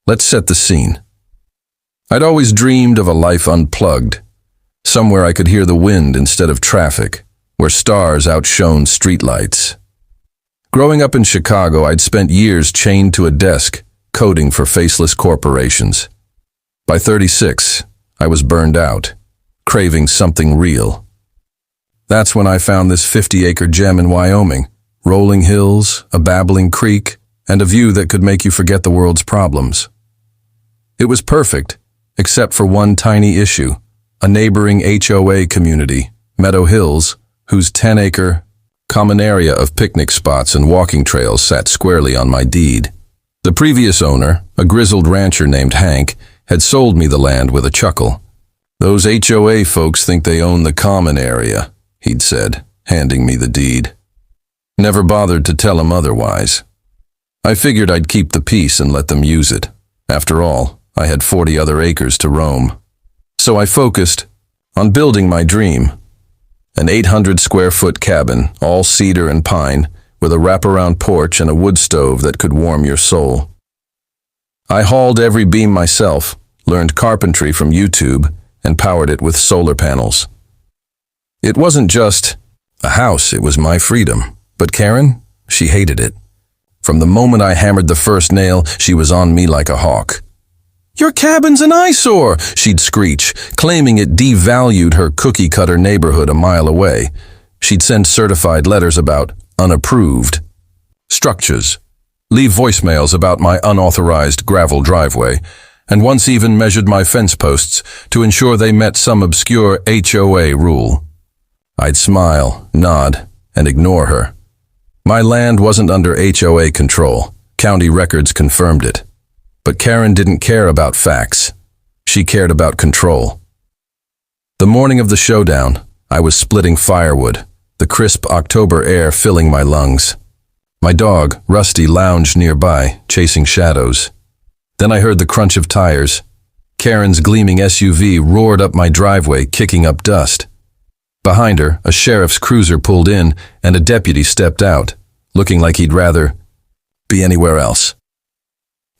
Let's set the scene. I'd always dreamed of a life unplugged, somewhere I could hear the wind instead of traffic, where stars outshone streetlights. Growing up in Chicago, I'd spent years chained to a desk, coding for faceless corporations. By 36, I was burned out, craving something real. That's when I found this 50-acre gem in Wyoming, rolling hills, a babbling creek, and a view that could make you forget the world's problems. It was perfect, except for one tiny issue: a neighboring HOA community, Meadow Hills, whose 10-acre common area of picnic spots and walking trails sat squarely on my deed. The previous owner, a grizzled rancher named Hank, had sold me the land with a chuckle. "Those HOA folks think they own the common area," he'd said, handing me the deed. Never bothered to tell him otherwise. I figured I'd keep the peace and let them use it. After all, I had 40 other acres to roam. So I focused on building my dream. An 800-square-foot cabin, all cedar and pine, with a wraparound porch and a wood stove that could warm your soul. I hauled every beam myself, learned carpentry from YouTube, and powered it with solar panels. It wasn't just a house, it was my freedom. But Karen, she hated it. From the moment I hammered the first nail, she was on me like a hawk. "Your cabin's an eyesore," she'd screech, claiming it devalued her cookie-cutter neighborhood a mile away. She'd send certified letters about unapproved structures, leave voicemails about my unauthorized gravel driveway, and once even measured my fence posts to ensure they met some obscure HOA rule. I'd smile, nod, and ignore her. My land wasn't under HOA control. County records confirmed it. But Karen didn't care about facts. She cared about control. The morning of the showdown, I was splitting firewood, the crisp October air filling my lungs. My dog, Rusty, lounged nearby, chasing shadows. Then I heard the crunch of tires. Karen's gleaming SUV roared up my driveway, kicking up dust. Behind her, a sheriff's cruiser pulled in, and a deputy stepped out, looking like he'd rather be anywhere else.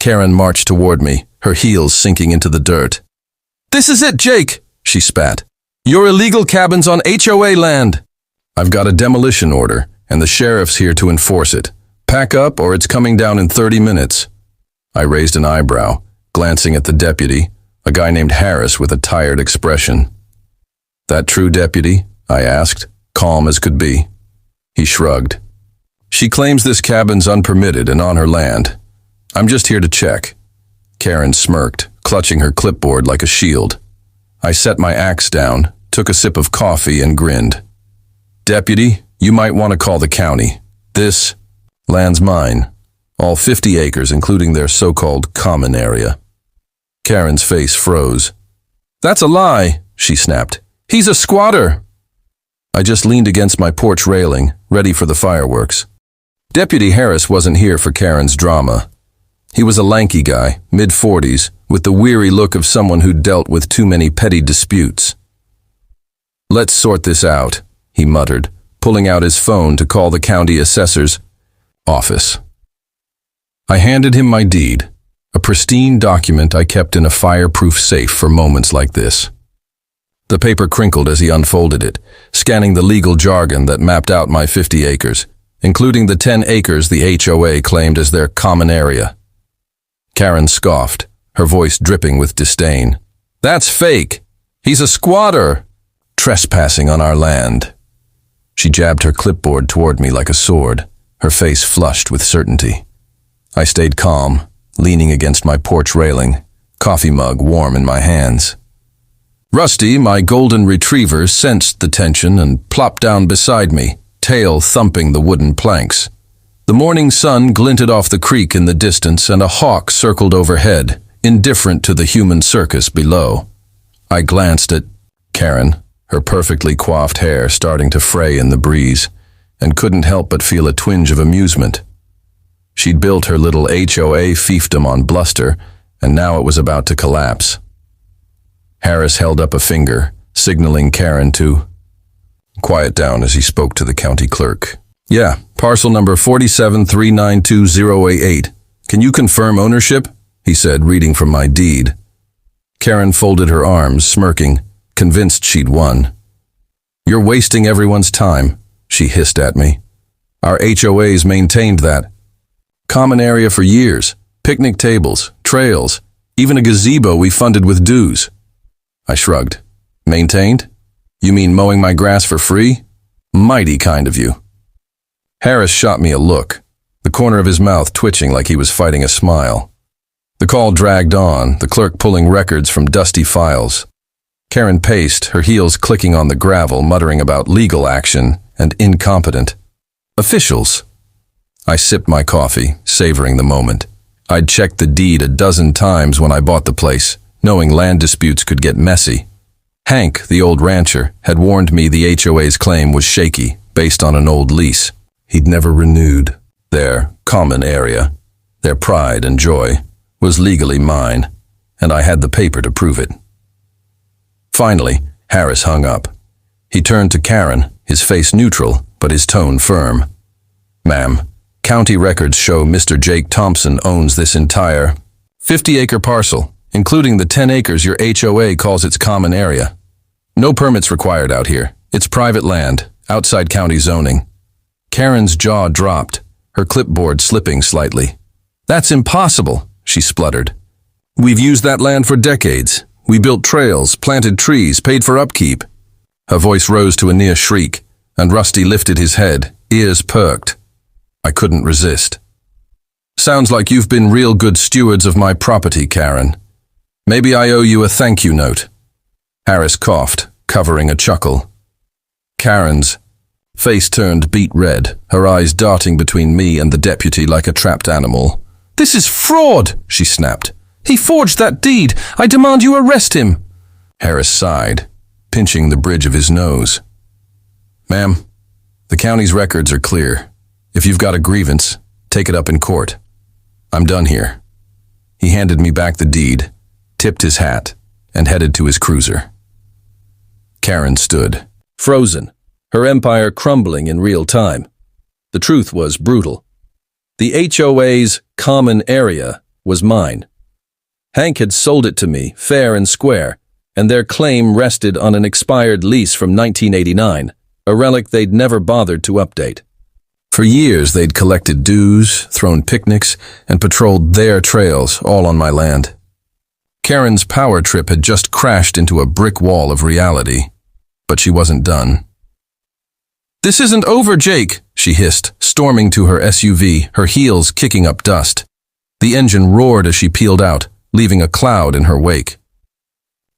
Karen marched toward me, her heels sinking into the dirt. "This is it, Jake," she spat. "Your illegal cabin's on HOA land. I've got a demolition order, and the sheriff's here to enforce it. Pack up or it's coming down in 30 minutes. I raised an eyebrow, glancing at the deputy, a guy named Harris with a tired expression. "That true, deputy?" I asked, calm as could be. He shrugged. "She claims this cabin's unpermitted and on her land. I'm just here to check." Karen smirked, clutching her clipboard like a shield. I set my axe down, took a sip of coffee, and grinned. "Deputy, you might want to call the county. This land's mine. All 50 acres, including their so-called common area." Karen's face froze. "That's a lie," she snapped. "He's a squatter." I just leaned against my porch railing, ready for the fireworks. Deputy Harris wasn't here for Karen's drama. He was a lanky guy, mid-40s, with the weary look of someone who'd dealt with too many petty disputes. "Let's sort this out," he muttered, pulling out his phone to call the county assessor's office. I handed him my deed, a pristine document I kept in a fireproof safe for moments like this. The paper crinkled as he unfolded it, scanning the legal jargon that mapped out my 50 acres, including the 10 acres the HOA claimed as their common area. Karen scoffed, her voice dripping with disdain. "That's fake. He's a squatter, trespassing on our land." She jabbed her clipboard toward me like a sword, her face flushed with certainty. I stayed calm, leaning against my porch railing, coffee mug warm in my hands. Rusty, my golden retriever, sensed the tension and plopped down beside me, tail thumping the wooden planks. The morning sun glinted off the creek in the distance, and a hawk circled overhead, indifferent to the human circus below. I glanced at Karen, her perfectly coiffed hair starting to fray in the breeze, and couldn't help but feel a twinge of amusement. She'd built her little HOA fiefdom on bluster, and now it was about to collapse. Harris held up a finger, signaling Karen to quiet down as he spoke to the county clerk. "Yeah, parcel number 47392088. Can you confirm ownership?" he said, reading from my deed. Karen folded her arms, smirking, convinced she'd won. "You're wasting everyone's time," she hissed at me. "Our HOAs maintained that. Common area for years, picnic tables, trails, even a gazebo we funded with dues." I shrugged. "Maintained? You mean mowing my grass for free? Mighty kind of you." Harris shot me a look, the corner of his mouth twitching like he was fighting a smile. The call dragged on, the clerk pulling records from dusty files. Karen paced, her heels clicking on the gravel, muttering about legal action and incompetent. Officials. I sipped my coffee, savoring the moment. I'd checked the deed a dozen times when I bought the place, knowing land disputes could get messy. Hank, the old rancher, had warned me the HOA's claim was shaky, based on an old lease. He'd never renewed. Their common area, their pride and joy, was legally mine, and I had the paper to prove it. Finally, Harris hung up. He turned to Karen, his face neutral, but his tone firm. "Ma'am, county records show Mr. Jake Thompson owns this entire 50-acre parcel, including the 10 acres your HOA calls its common area. No permits required out here. It's private land, outside county zoning." Karen's jaw dropped, her clipboard slipping slightly. "That's impossible," she spluttered. "We've used that land for decades. We built trails, planted trees, paid for upkeep." Her voice rose to a near shriek, and Rusty lifted his head, ears perked. I couldn't resist. "Sounds like you've been real good stewards of my property, Karen. Maybe I owe you a thank you note." Harris coughed, covering a chuckle. Karen's face turned beet red, her eyes darting between me and the deputy like a trapped animal. "This is fraud," she snapped. "He forged that deed. I demand you arrest him." Harris sighed, pinching the bridge of his nose. "Ma'am, the county's records are clear. If you've got a grievance, take it up in court. I'm done here." He handed me back the deed, tipped his hat, and headed to his cruiser. Karen stood, frozen, her empire crumbling in real time. The truth was brutal. The HOA's common area was mine. Hank had sold it to me, fair and square, and their claim rested on an expired lease from 1989, a relic they'd never bothered to update. For years, they'd collected dues, thrown picnics, and patrolled their trails, all on my land. Karen's power trip had just crashed into a brick wall of reality, but she wasn't done. "This isn't over, Jake," she hissed, storming to her SUV, her heels kicking up dust. The engine roared as she peeled out, leaving a cloud in her wake.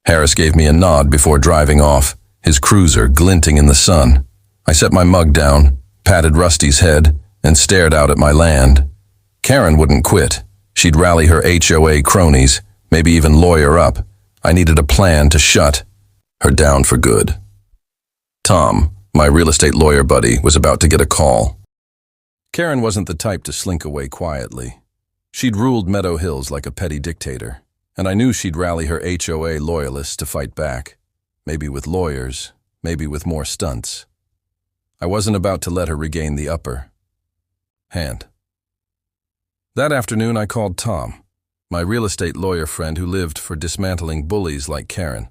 Harris gave me a nod before driving off, his cruiser glinting in the sun. I set my mug down, patted Rusty's head, and stared out at my land. Karen wouldn't quit. She'd rally her HOA cronies, maybe even lawyer up. I needed a plan to shut her down for good. Tom, my real estate lawyer buddy, was about to get a call. Karen wasn't the type to slink away quietly. She'd ruled Meadow Hills like a petty dictator, and I knew she'd rally her HOA loyalists to fight back. Maybe with lawyers, maybe with more stunts. I wasn't about to let her regain the upper hand. That afternoon I called Tom, my real estate lawyer friend who lived for dismantling bullies like Karen.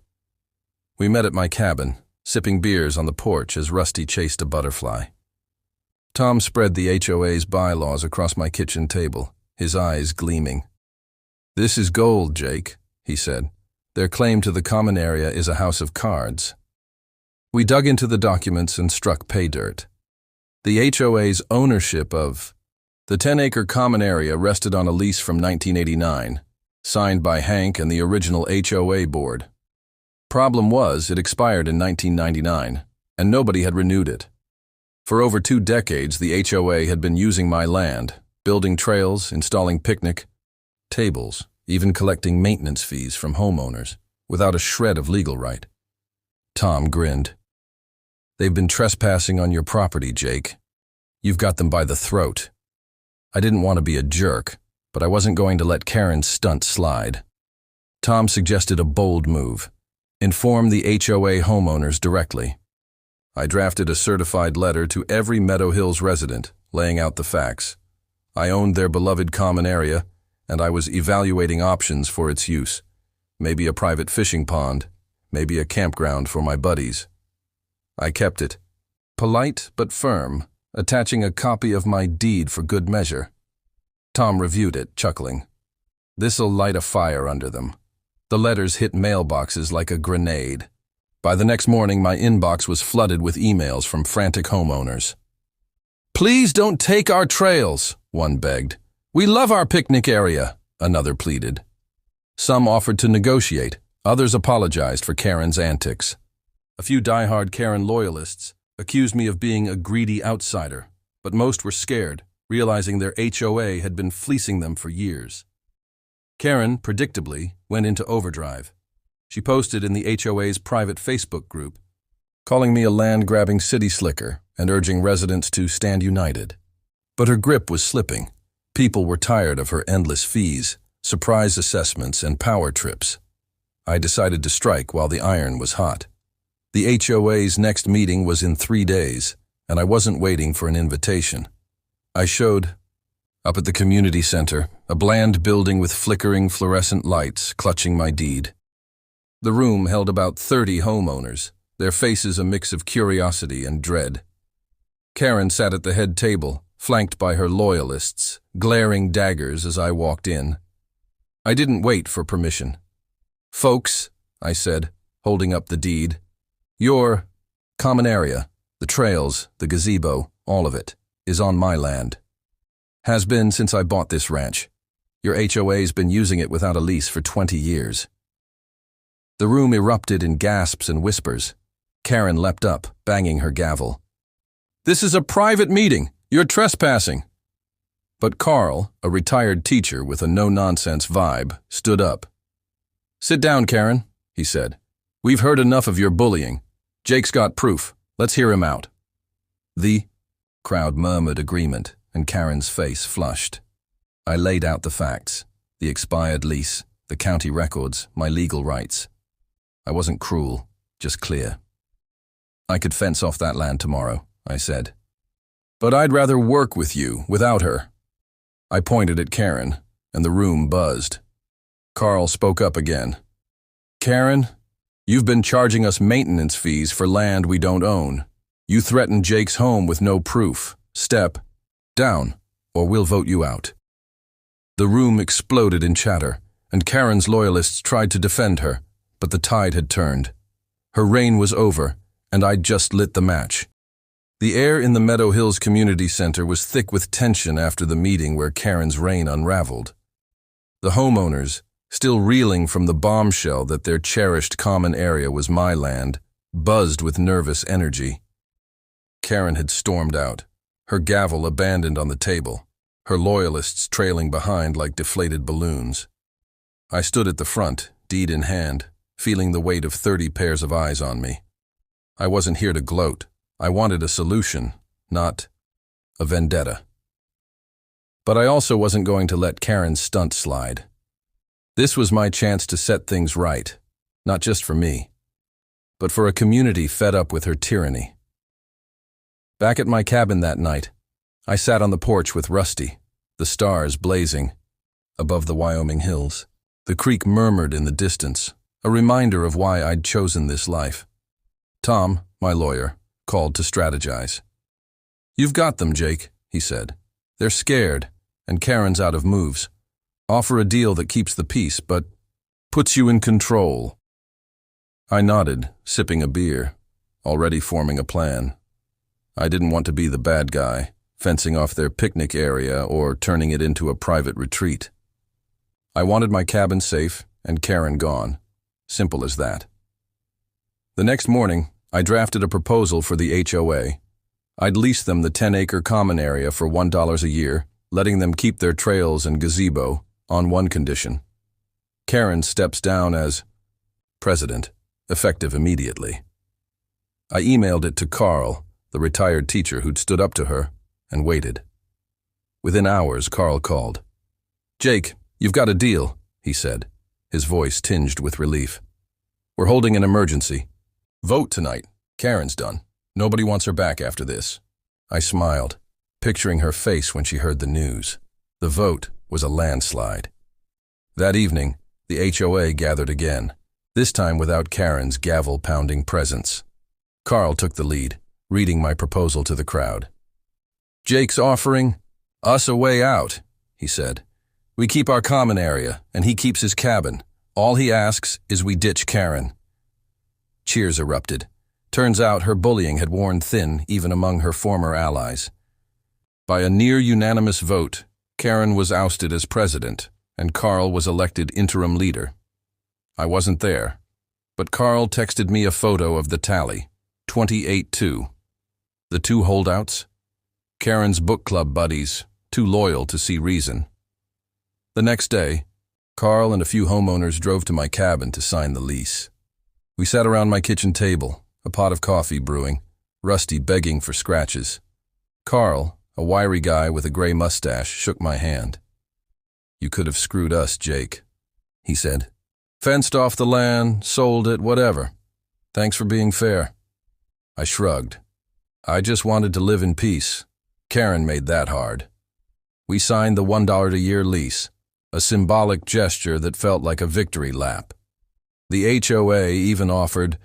We met at my cabin, sipping beers on the porch as Rusty chased a butterfly. Tom spread the HOA's bylaws across my kitchen table, his eyes gleaming. "This is gold, Jake," he said. "Their claim to the common area is a house of cards." We dug into the documents and struck pay dirt. The HOA's ownership of the 10-acre common area rested on a lease from 1989, signed by Hank and the original HOA board. Problem was, it expired in 1999, and nobody had renewed it. For over 2 decades, the HOA had been using my land, building trails, installing picnic tables, even collecting maintenance fees from homeowners, without a shred of legal right. Tom grinned. "They've been trespassing on your property, Jake. You've got them by the throat." I didn't want to be a jerk, but I wasn't going to let Karen's stunt slide. Tom suggested a bold move. Inform the HOA homeowners directly. I drafted a certified letter to every Meadow Hills resident, laying out the facts. I owned their beloved common area, and I was evaluating options for its use. Maybe a private fishing pond, maybe a campground for my buddies. I kept it, polite but firm, attaching a copy of my deed for good measure. Tom reviewed it, chuckling. "This'll light a fire under them." The letters hit mailboxes like a grenade. By the next morning, my inbox was flooded with emails from frantic homeowners. "Please don't take our trails," one begged. "We love our picnic area," another pleaded. Some offered to negotiate, others apologized for Karen's antics. A few diehard Karen loyalists accused me of being a greedy outsider, but most were scared, realizing their HOA had been fleecing them for years. Karen, predictably, went into overdrive. She posted in the HOA's private Facebook group, calling me a land-grabbing city slicker and urging residents to stand united. But her grip was slipping. People were tired of her endless fees, surprise assessments, and power trips. I decided to strike while the iron was hot. The HOA's next meeting was in 3 days, and I wasn't waiting for an invitation. I showed up at the community center, a bland building with flickering fluorescent lights clutching my deed. The room held about 30 homeowners, their faces a mix of curiosity and dread. Karen sat at the head table, flanked by her loyalists, glaring daggers as I walked in. I didn't wait for permission. "Folks," I said, holding up the deed, "your common area, the trails, the gazebo, all of it, is on my land. Has been since I bought this ranch. Your HOA's been using it without a lease for 20 years. The room erupted in gasps and whispers. Karen leapt up, banging her gavel. "This is a private meeting. You're trespassing." But Carl, a retired teacher with a no-nonsense vibe, stood up. "Sit down, Karen," he said. "We've heard enough of your bullying. Jake's got proof. Let's hear him out." The crowd murmured agreement, and Karen's face flushed. I laid out the facts, the expired lease, the county records, my legal rights. I wasn't cruel, just clear. "I could fence off that land tomorrow," I said. "But I'd rather work with you, without her." I pointed at Karen, and the room buzzed. Carl spoke up again. "Karen, you've been charging us maintenance fees for land we don't own. You threatened Jake's home with no proof. Step down, or we'll vote you out." The room exploded in chatter, and Karen's loyalists tried to defend her, but the tide had turned. Her reign was over, and I'd just lit the match. The air in the Meadow Hills Community Center was thick with tension after the meeting where Karen's reign unraveled. The homeowners, still reeling from the bombshell that their cherished common area was my land, buzzed with nervous energy. Karen had stormed out, her gavel abandoned on the table, her loyalists trailing behind like deflated balloons. I stood at the front, deed in hand, feeling the weight of 30 pairs of eyes on me. I wasn't here to gloat. I wanted a solution, not a vendetta. But I also wasn't going to let Karen's stunt slide. This was my chance to set things right, not just for me, but for a community fed up with her tyranny. Back at my cabin that night, I sat on the porch with Rusty, the stars blazing above the Wyoming hills. The creek murmured in the distance, a reminder of why I'd chosen this life. Tom, my lawyer, called to strategize. "You've got them, Jake," he said. "They're scared, and Karen's out of moves. Offer a deal that keeps the peace, but puts you in control." I nodded, sipping a beer, already forming a plan. I didn't want to be the bad guy, fencing off their picnic area or turning it into a private retreat. I wanted my cabin safe and Karen gone. Simple as that. The next morning, I drafted a proposal for the HOA. I'd lease them the 10-acre common area for $1 a year, letting them keep their trails and gazebo on one condition. Karen steps down as president, effective immediately. I emailed it to Carl, the retired teacher who'd stood up to her, and waited. Within hours, Carl called. "Jake, you've got a deal," he said, his voice tinged with relief. "We're holding an emergency. Vote tonight. Karen's done. Nobody wants her back after this." I smiled, picturing her face when she heard the news. The vote was a landslide. That evening, the HOA gathered again, this time without Karen's gavel-pounding presence. Carl took the lead, reading my proposal to the crowd. "Jake's offering us a way out," he said. "We keep our common area, and he keeps his cabin. All he asks is we ditch Karen." Cheers erupted. Turns out her bullying had worn thin even among her former allies. By a near-unanimous vote, Karen was ousted as president, and Carl was elected interim leader. I wasn't there, but Carl texted me a photo of the tally, 28-2. The two holdouts? Karen's book club buddies, too loyal to see reason. The next day, Carl and a few homeowners drove to my cabin to sign the lease. We sat around my kitchen table, a pot of coffee brewing, Rusty begging for scratches. Carl, a wiry guy with a gray mustache, shook my hand. "You could have screwed us, Jake," he said. "Fenced off the land, sold it, whatever. Thanks for being fair." I shrugged. I just wanted to live in peace. Karen made that hard. We signed the $1 a year lease, a symbolic gesture that felt like a victory lap. The HOA even offered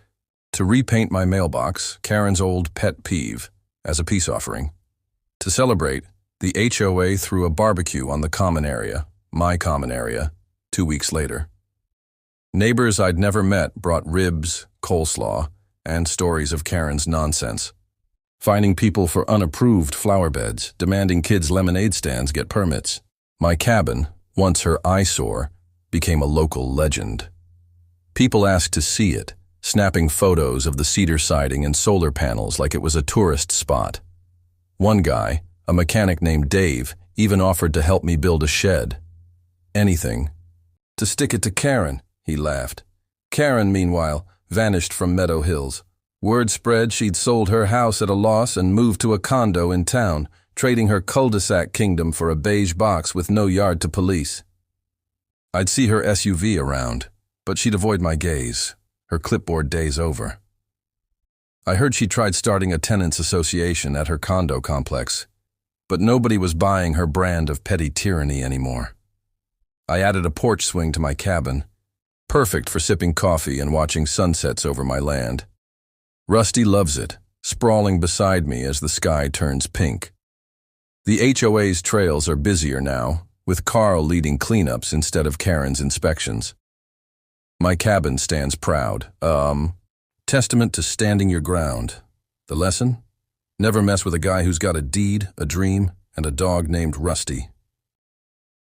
to repaint my mailbox, Karen's old pet peeve, as a peace offering. To celebrate, the HOA threw a barbecue on the common area, my common area, 2 weeks later. Neighbors I'd never met brought ribs, coleslaw, and stories of Karen's nonsense. Finding people for unapproved flower beds, demanding kids' lemonade stands get permits. My cabin, once her eyesore, became a local legend. People asked to see it, snapping photos of the cedar siding and solar panels like it was a tourist spot. One guy, a mechanic named Dave, even offered to help me build a shed. Anything. To stick it to Karen, he laughed. Karen, meanwhile, vanished from Meadow Hills. Word spread she'd sold her house at a loss and moved to a condo in town, trading her cul-de-sac kingdom for a beige box with no yard to police. I'd see her SUV around, but she'd avoid my gaze, her clipboard days over. I heard she tried starting a tenants association at her condo complex, but nobody was buying her brand of petty tyranny anymore. I added a porch swing to my cabin, perfect for sipping coffee and watching sunsets over my land. Rusty loves it, sprawling beside me as the sky turns pink. The HOA's trails are busier now, with Carl leading cleanups instead of Karen's inspections. My cabin stands proud, testament to standing your ground. The lesson? Never mess with a guy who's got a deed, a dream, and a dog named Rusty.